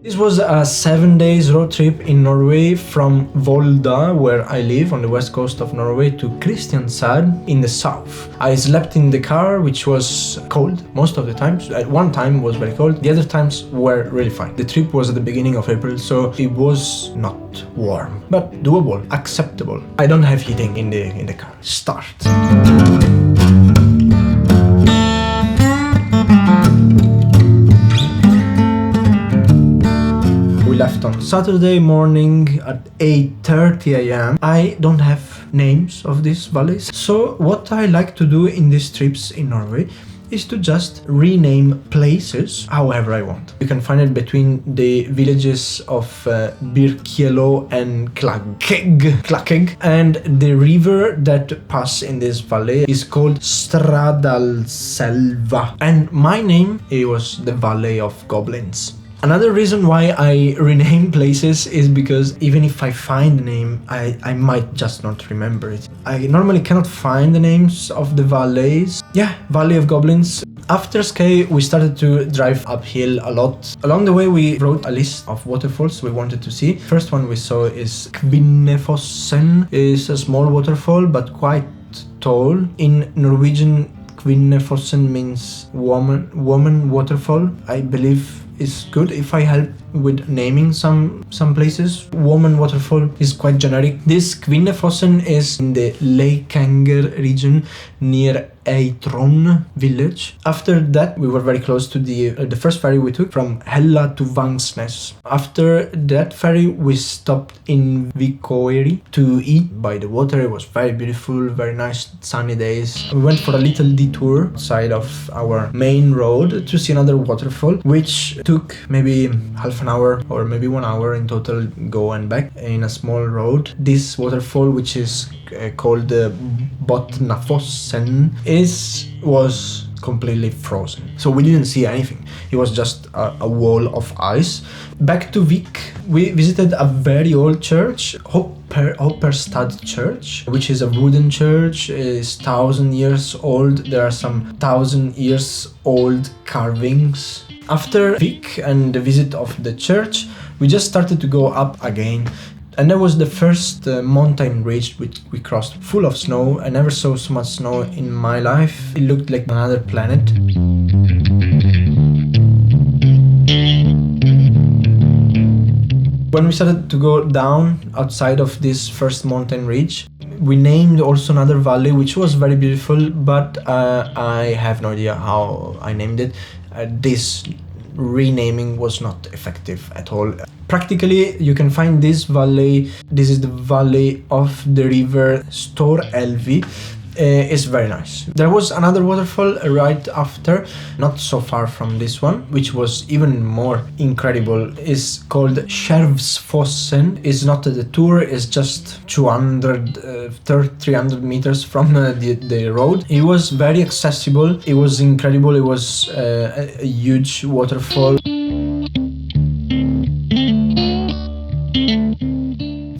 This was a 7 days road trip in Norway from Volda, where I live on the west coast of Norway, to Kristiansand in the south. I slept in the car, which was cold most of the times. At one time was very cold, the other times were really fine. The trip was at the beginning of April, so it was not warm, but doable, acceptable. I don't have heating in the car. Start. Left on Saturday morning at 8:30 a.m. I don't have names of these valleys, so what I like to do in these trips in Norway is to just rename places however I want. You can find it between the villages of Birkjelo and Klakegg, and the river that passes in this valley is called Stradalselva, and my name, it was the Valley of Goblins. Another reason why I rename places is because even if I find the name, I might just not remember it. I normally cannot find the names of the valleys. Yeah, Valley of Goblins. After Skye, we started to drive uphill a lot. Along the way, we wrote a list of waterfalls we wanted to see. First one we saw is Kvinnefossen. It's a small waterfall, but quite tall. In Norwegian, Kvinnefossen means woman waterfall. I believe is good if I help with naming some places. Woman waterfall is quite generic. This Kvinnefossen is in the Leikanger region near Eitron village. After that, we were very close to the first ferry we took from Hella to Vangsnes. After that ferry, we stopped in Vikoiri to eat by the water. It was very beautiful, very nice sunny days. We went for a little detour side of our main road to see another waterfall, which took maybe half an hour or maybe 1 hour in total go and back in a small road. This waterfall, which is called Botnafossen, was completely frozen, so we didn't see anything. It was just a wall of ice. Back to Vik, we visited a very old church, Hopperstad Church, which is a wooden church. It's 1,000 years old. There are some 1,000 years old carvings. After Vik and the visit of the church, we just started to go up again. And that was the first mountain ridge which we crossed, full of snow. I never saw so much snow in my life. It looked like another planet. When we started to go down outside of this first mountain ridge, we named also another valley, which was very beautiful, but I have no idea how I named it. This renaming was not effective at all. Practically, you can find this valley. This is the valley of the river Storelvi. It's very nice. There was another waterfall right after, not so far from this one, which was even more incredible. It's called Skjervsfossen. It's not a tour, it's just 300 meters from the road. It was very accessible. It was incredible. It was a huge waterfall.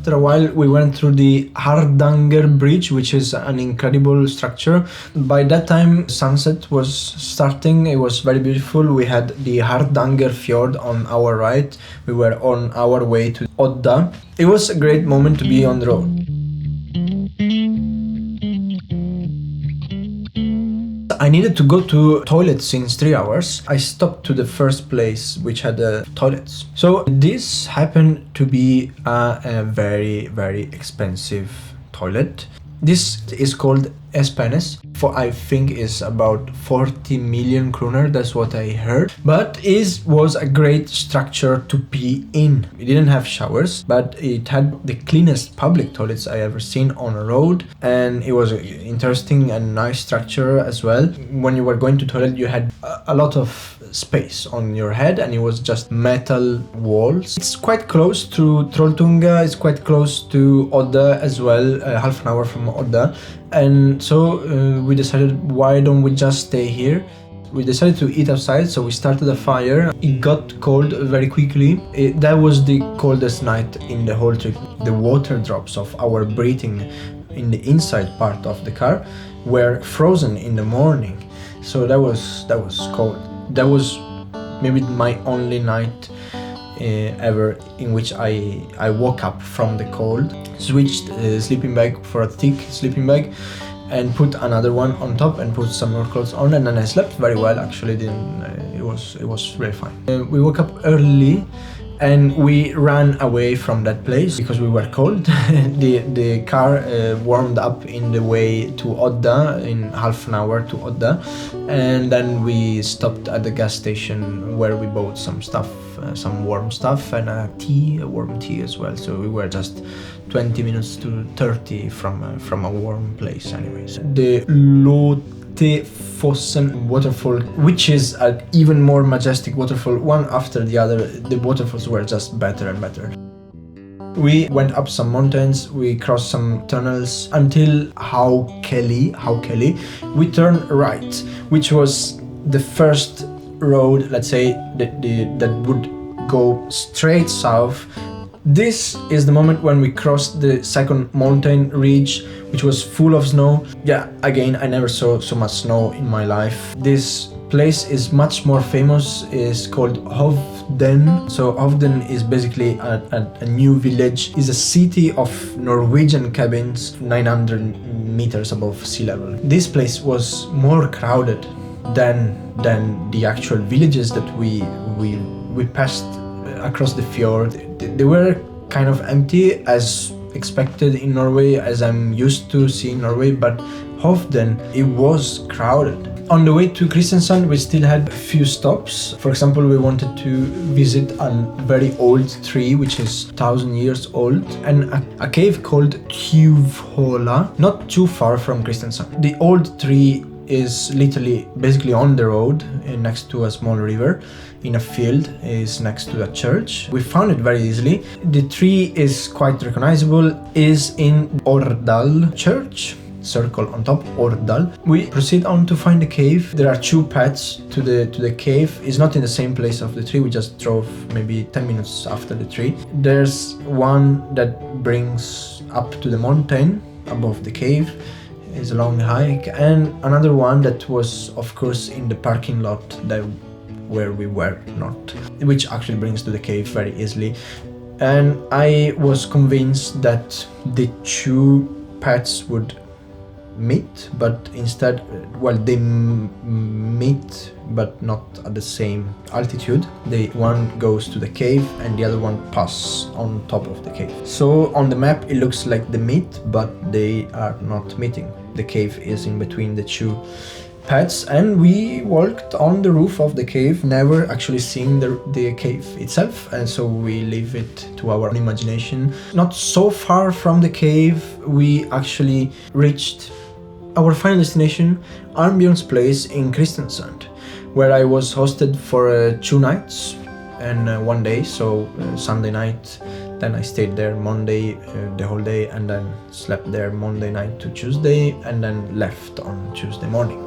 After a while, we went through the Hardanger Bridge, which is an incredible structure. By that time, sunset was starting. It was very beautiful. We had the Hardanger Fjord on our right. We were on our way to Odda. It was a great moment to be on the road. I needed to go to toilet since 3 hours. I stopped to the first place which had toilets. So this happened to be a very, very expensive toilet. This is called Espenes. For I think is about 40 million kroner. That's what I heard. But it was a great structure to pee in. It didn't have showers, but it had the cleanest public toilets I ever seen on a road, and it was interesting and nice structure as well. When you were going to toilet, you had a lot of space on your head, and it was just metal walls. It's quite close to Trolltunga. It's quite close to Odda as well, half an hour from Odda. And so we decided, why don't we just stay here? We decided to eat outside, so we started a fire. It got cold very quickly. That was the coldest night in the whole trip. The water drops of our breathing in the inside part of the car were frozen in the morning. So that was cold. That was maybe my only night ever in which I woke up from the cold, switched sleeping bag for a thick sleeping bag, and put another one on top and put some more clothes on, and then I slept very well. Actually, it was very fine. We woke up early and we ran away from that place because we were cold. The car warmed up in the way to Odda in half an hour to Odda, and then we stopped at the gas station where we bought some stuff, some warm stuff, and a warm tea as well. So we were just 20 minutes to 30 from a warm place anyways. The Lotefossen waterfall, which is an even more majestic waterfall, one after the other. The waterfalls were just better and better. We went up some mountains, we crossed some tunnels until Haukeli. We turned right, which was the first road, let's say, that would go straight south. This is the moment when we crossed the second mountain ridge, which was full of snow. Yeah, again, I never saw so much snow in my life. This place is much more famous, is called Hovden. So Hovden is basically a new village. It's a city of Norwegian cabins, 900 meters above sea level. This place was more crowded than the actual villages that we passed across the fjord. They were kind of empty, as expected in Norway, as I'm used to seeing Norway, but Hovden, it was crowded. On the way to Kristiansand, we still had a few stops. For example, we wanted to visit a very old tree, which is 1,000 years old, and a cave called Tjuvhola, not too far from Kristiansand. The old tree is literally basically on the road next to a small river in a field, is next to a church. We found it very easily. The tree is quite recognizable, is in Årdal church, circle on top, Årdal. We proceed on to find the cave. There are two paths to the cave. It's not in the same place of the tree. We just drove maybe 10 minutes after the tree. There's one that brings up to the mountain above the cave. It's a long hike, and another one that was, of course, in the parking lot where we were not, which actually brings to the cave very easily. And I was convinced that the two paths would meet, but instead, well, they meet, but not at the same altitude. One goes to the cave and the other one passes on top of the cave. So on the map it looks like they meet, but they are not meeting. The cave is in between the two paths, and we walked on the roof of the cave, never actually seeing the cave itself, and so we leave it to our own imagination. Not so far from the cave, we actually reached our final destination, Arnbjørn's place in Kristiansand, where I was hosted for 2 nights and 1 day, so Sunday night. Then I stayed there Monday the whole day, and then slept there Monday night to Tuesday, and then left on Tuesday morning.